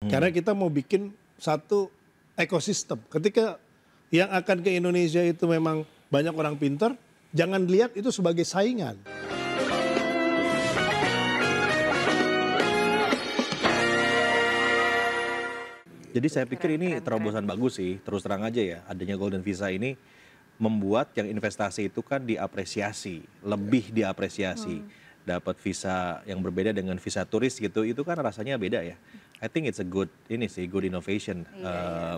Karena kita mau bikin satu ekosistem. Ketika yang akan ke Indonesia itu memang banyak orang pintar, jangan lihat itu sebagai saingan. Jadi saya pikir ini terobosan bagus sih, terus terang aja ya, adanya Golden Visa ini membuat yang investasi itu kan diapresiasi, lebih diapresiasi. Dapat visa yang berbeda dengan visa turis gitu, itu kan rasanya beda ya. I think it's a good innovation,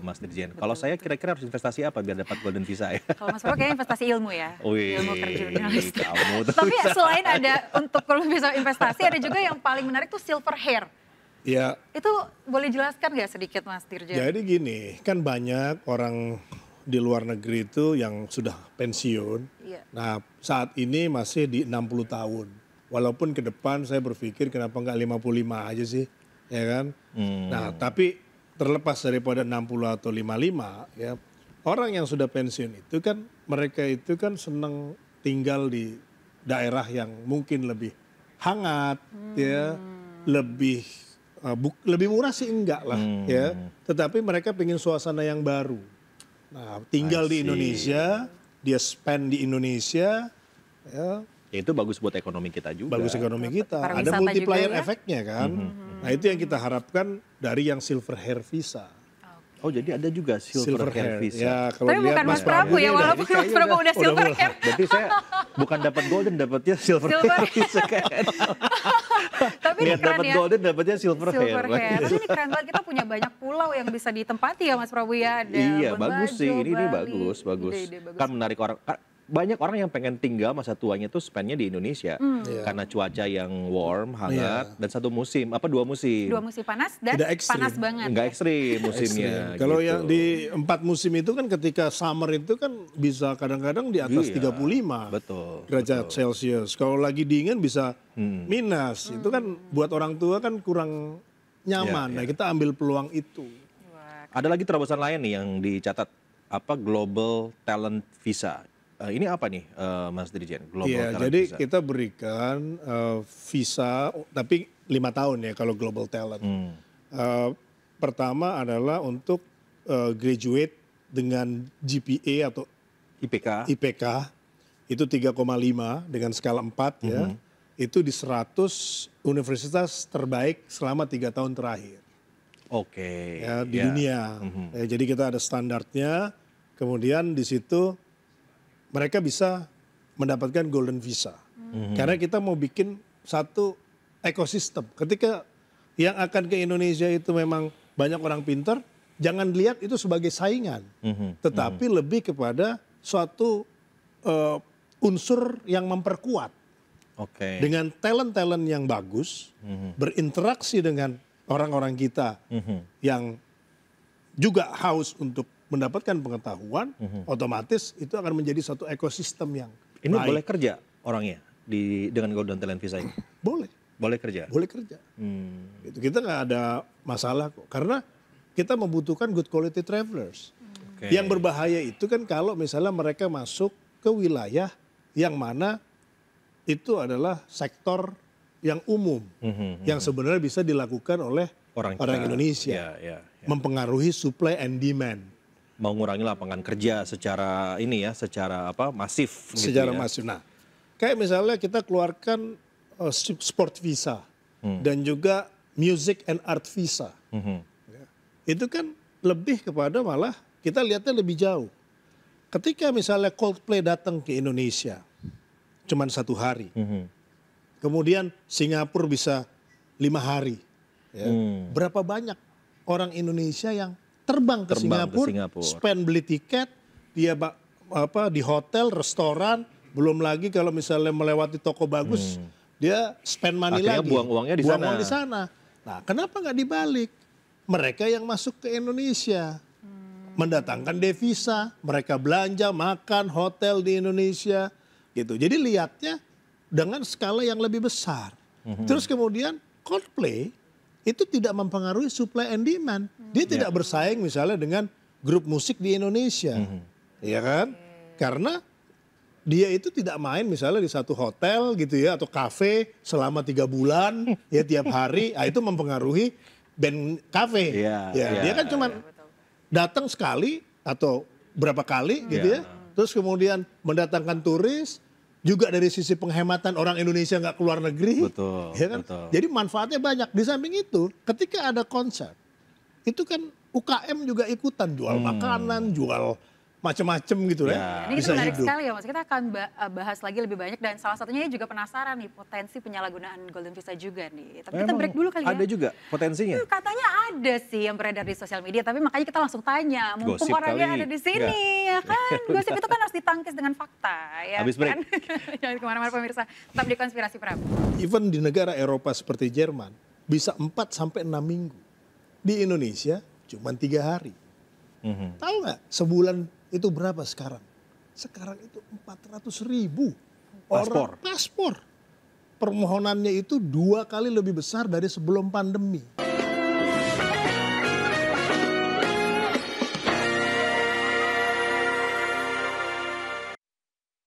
Mas Dirjen. Kalau saya kira-kira harus investasi apa biar dapat Golden Visa ya? Kalau Mas Bro kayaknya investasi ilmu ya, ilmu kerjurnalis. Kamu tuh. Tapi ya, selain ada untuk kalau bisa investasi, ada juga yang paling menarik tuh silver hair. Ya. Itu boleh jelaskan nggak sedikit Mas Dirjen? Jadi gini, kan banyak orang di luar negeri itu yang sudah pensiun. Iya. Nah saat ini masih di 60 tahun. Walaupun ke depan saya berpikir kenapa nggak 55 aja sih, ya kan? Nah tapi terlepas daripada 60 atau 55, ya orang yang sudah pensiun itu kan mereka itu kan senang tinggal di daerah yang mungkin lebih hangat, ya, lebih murah sih enggak lah, ya. Tetapi mereka pengen suasana yang baru. Nah tinggal di Indonesia, dia spend di Indonesia, ya. Ya itu bagus buat ekonomi kita juga. Bagus ekonomi kita. Para Ada multiplier ya? efeknya kan. Nah itu yang kita harapkan dari yang silver hair visa. Oh jadi ada juga silver hair visa. Ya, kalau tapi lihat bukan Mas Prabu ya, walaupun Mas Prabu udah silver hair. Berarti saya bukan dapat golden, dapatnya silver hair visa kan. Tapi ini lihat keren dapat ya. golden, dapatnya silver hair. Tapi ini keren banget, kita punya banyak pulau yang bisa ditempati ya Mas Prabu ya. Ada Iya bagus Bajo, sih, ini Bali. bagus. Ide-ide bagus. Kan menarik orang. Banyak orang yang pengen tinggal masa tuanya tuh spendnya di Indonesia karena cuaca yang warm, hangat, dan dua musim. Dua musim panas dan Tidak ekstrim. panas banget. Nggak ekstrim musimnya. Kalau gitu. yang di 4 musim itu kan ketika summer itu kan bisa kadang-kadang di atas 35 derajat Celcius. Kalau lagi dingin bisa minus. Itu kan buat orang tua kan kurang nyaman. Nah kita ambil peluang itu. Ada lagi terobosan lain nih yang dicatat, Global Talent Visa. Ini apa nih Mas Dirjen? Global Talent jadi Visa. kita berikan visa tapi 5 tahun ya kalau Global Talent. Pertama adalah untuk graduate dengan GPA atau IPK itu 3,5 dengan skala 4 ya. Itu di 100 universitas terbaik selama 3 tahun terakhir. Oke. Ya, di dunia. Ya, jadi kita ada standarnya. Kemudian di situ mereka bisa mendapatkan Golden Visa. Karena kita mau bikin satu ekosistem. Ketika yang akan ke Indonesia itu memang banyak orang pintar, jangan lihat itu sebagai saingan. Tetapi lebih kepada suatu unsur yang memperkuat. Dengan talent-talent yang bagus, berinteraksi dengan orang-orang kita yang juga haus untuk mendapatkan pengetahuan, otomatis itu akan menjadi satu ekosistem yang ini baik. boleh kerja orangnya dengan Golden Talent Visa ini? Boleh kerja. Gitu. Kita nggak ada masalah kok, karena kita membutuhkan good quality travelers. Yang berbahaya itu kan kalau misalnya mereka masuk ke wilayah yang mana itu adalah sektor yang umum, yang sebenarnya bisa dilakukan oleh orang Indonesia, mempengaruhi supply and demand. Mengurangi lapangan kerja secara masif. Secara masif. Nah, kayak misalnya kita keluarkan sport visa dan juga music and art visa. Ya. Itu kan lebih kepada malah kita lihatnya lebih jauh. Ketika misalnya Coldplay datang ke Indonesia, cuman 1 hari. Kemudian Singapura bisa 5 hari. Ya. Berapa banyak orang Indonesia yang terbang ke Singapura, spend beli tiket, dia di hotel, restoran, belum lagi kalau misalnya melewati toko bagus, dia spend money akhirnya lagi. Buang uangnya di sana. Nah, kenapa nggak dibalik? Mereka yang masuk ke Indonesia, mendatangkan devisa, mereka belanja, makan, hotel di Indonesia, gitu. Jadi lihatnya dengan skala yang lebih besar. Terus kemudian Coldplay itu tidak mempengaruhi supply and demand. Dia tidak bersaing misalnya dengan grup musik di Indonesia. Iya kan? Karena dia itu tidak main misalnya di satu hotel gitu ya, atau kafe selama 3 bulan ya tiap hari. Itu mempengaruhi band cafe. Iya, Ya, iya. dia kan cuma datang sekali atau berapa kali gitu ya. Terus kemudian mendatangkan turis, juga dari sisi penghematan orang Indonesia nggak keluar negeri. Betul, Ya kan? betul. Jadi manfaatnya banyak. Di samping itu, ketika ada konser, itu kan UKM juga ikutan jual makanan, jual macam-macam gitu Ya. ya. Ini Bisa kita menarik hidup. sekali ya Mas. Kita akan bahas lagi lebih banyak dan salah satunya juga penasaran nih potensi penyalahgunaan Golden Visa juga nih. Tapi kita Emang break dulu kali ya. ada juga potensinya? Katanya ada sih yang beredar di sosial media, tapi makanya kita langsung tanya, mumpung Gosip orangnya kali. ada di sini, ya kan? Gosip itu kan harus ditangkis dengan fakta, ya Habis break. kan? Jangan kemana-mana pemirsa, tetap di Konspirasi Prabu. Even di negara Eropa seperti Jerman, bisa 4 sampai 6 minggu. Di Indonesia cuma 3 hari. Tahu nggak sebulan itu berapa sekarang? Sekarang itu 400.000 Paspor. orang paspor. Permohonannya itu 2 kali lebih besar dari sebelum pandemi.